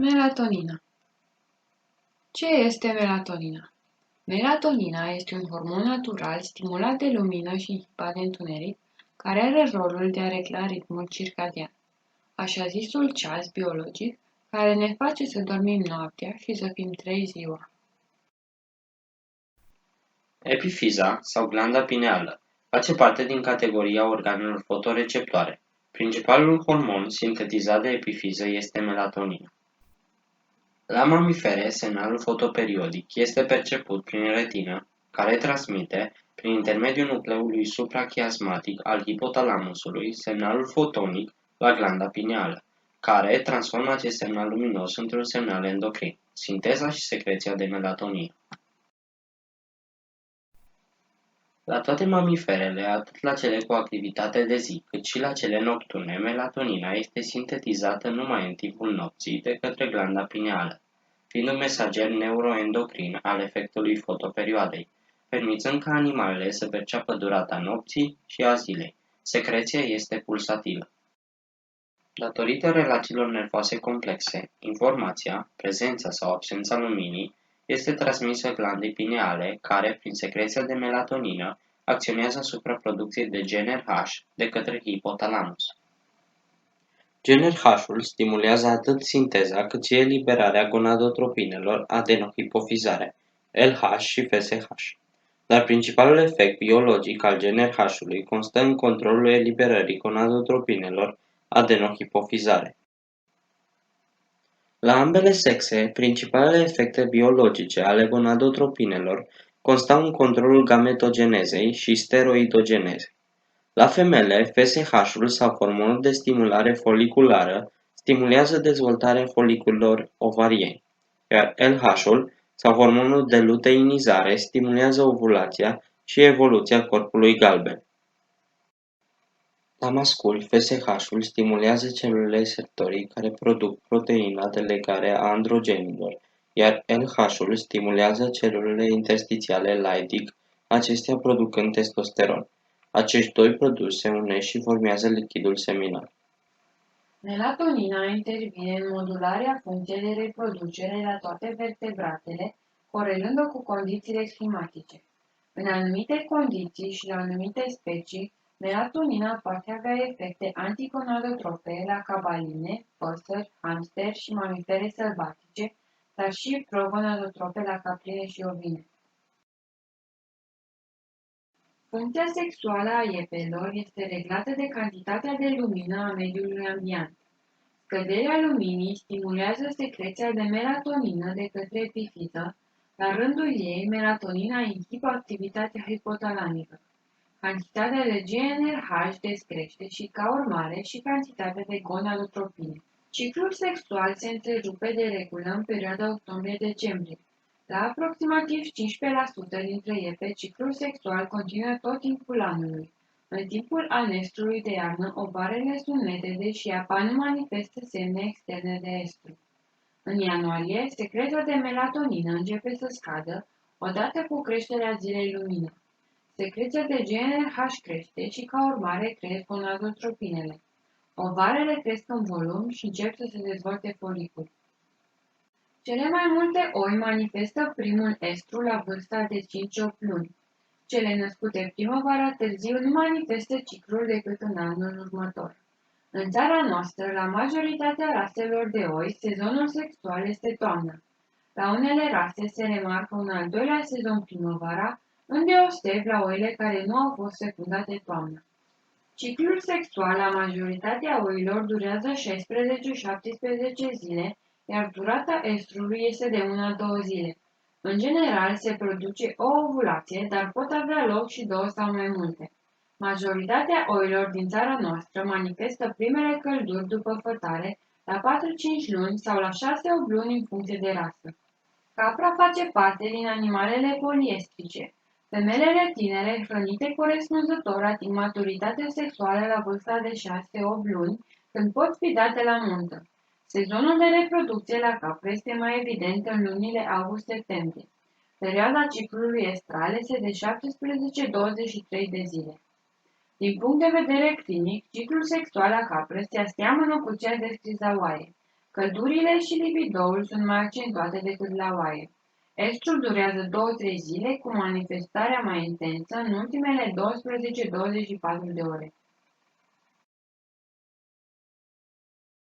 Melatonina. Ce este melatonina? Melatonina este un hormon natural stimulat de lumină și inhibat de întuneric, care are rolul de a regla ritmul circadian, așa zisul ceas biologic, care ne face să dormim noaptea și să fim treji ziua. Epifiza sau glanda pineală face parte din categoria organelor fotoreceptoare. Principalul hormon sintetizat de epifiză este melatonina. La mamifere, semnalul fotoperiodic este perceput prin retină, care transmite, prin intermediul nucleului suprachiasmatic al hipotalamusului, semnalul fotonic la glanda pineală, care transformă acest semnal luminos într-un semnal endocrin, sinteza și secreția de melatonină. La toate mamiferele, atât la cele cu activitate de zi, cât și la cele nocturne, melatonina este sintetizată numai în timpul nopții de către glanda pineală, fiind un mesager neuroendocrin al efectului fotoperioadei, permițând ca animalele să perceapă durata nopții și a zilei. Secreția este pulsatilă. Datorită relațiilor nervoase complexe, informația, prezența sau absența luminii, este transmisă glandei pineale, care, prin secreția de melatonină, acționează asupra producției de GnRH de către hipotalamus. GnRH-ul stimulează atât sinteza cât și eliberarea gonadotropinelor adenohipofizare, LH și FSH. Dar principalul efect biologic al GnRH-ului constă în controlul eliberării gonadotropinelor adenohipofizare. La ambele sexe, principalele efecte biologice ale gonadotropinelor constau în controlul gametogenezei și steroidogenezei. La femele, FSH-ul sau hormonul de stimulare foliculară stimulează dezvoltarea foliculelor ovarieni, iar LH-ul sau hormonul de luteinizare stimulează ovulația și evoluția corpului galben. La masculi, FSH-ul stimulează celulele sertorii care produc proteina de legare a androgenilor, iar LH-ul stimulează celulele interstițiale Leydig, acestea producând testosteron. Acești doi produși se unesc și formează lichidul seminal. Melatonina intervine în modularea funcției de reproducere la toate vertebratele, corelând-o cu condițiile climatice. În anumite condiții și la anumite specii, melatonina poate avea efecte antigonadotrope la cabaline, păsări, hamsteri și mamifere sălbatice, dar și progonadotrope la caprine și ovine. Funcția sexuală a iepelor este reglată de cantitatea de lumină a mediului ambient. Scăderea luminii stimulează secreția de melatonină de către epifiză, la rândul ei, melatonina inhibă activitatea hipotalamică. Cantitatea de GnRH descrește și, ca urmare, și cantitatea de gonadotropine. Ciclul sexual se întrerupe de regulă în perioada octombrie-decembrie. La aproximativ 15% dintre iepe, ciclul sexual continuă tot timpul anului. În timpul anestrului de iarnă, ovarele sunt netede și apa nu manifestă semne externe de estru. În ianuarie, secreția de melatonină începe să scadă, odată cu creșterea zilei lumină. Secreția de GnRH crește și, ca urmare, cresc gonadotropinele. Ovarele cresc în volum și încep să se dezvolte foliculi. Cele mai multe oi manifestă primul estru la vârsta de 5-8 luni. Cele născute primăvara târziu nu manifestă ciclul decât în anul următor. În țara noastră, la majoritatea raselor de oi, sezonul sexual este toamna. La unele rase se remarcă un al doilea sezon primăvara, îndeosebi la oile care nu au fost fecundate toamna. Ciclul sexual la majoritatea oilor durează 16-17 zile, iar durata estrului este de 1-2 zile. În general, se produce o ovulație, dar pot avea loc și 2 sau mai multe. Majoritatea oilor din țara noastră manifestă primele călduri după fătare la 4-5 luni sau la 6-8 luni în funcție de rasă. Capra face parte din animalele poliestrice. Femelele tinere, hrănite corespunzător, ating maturitatea sexuală la vârsta de 6-8 luni, când pot fi date la nuntă. Sezonul de reproducție la capră este mai evident în lunile august-septembrie. Perioada ciclului estral este de 17-23 de zile. Din punct de vedere clinic, ciclul sexual la capră se aseamănă cu cel de schizaoaie. Căldurile și libidoul sunt mai accentuate decât la oaie. Estrul durează 2-3 zile, cu manifestarea mai intensă în ultimele 12-24 de ore.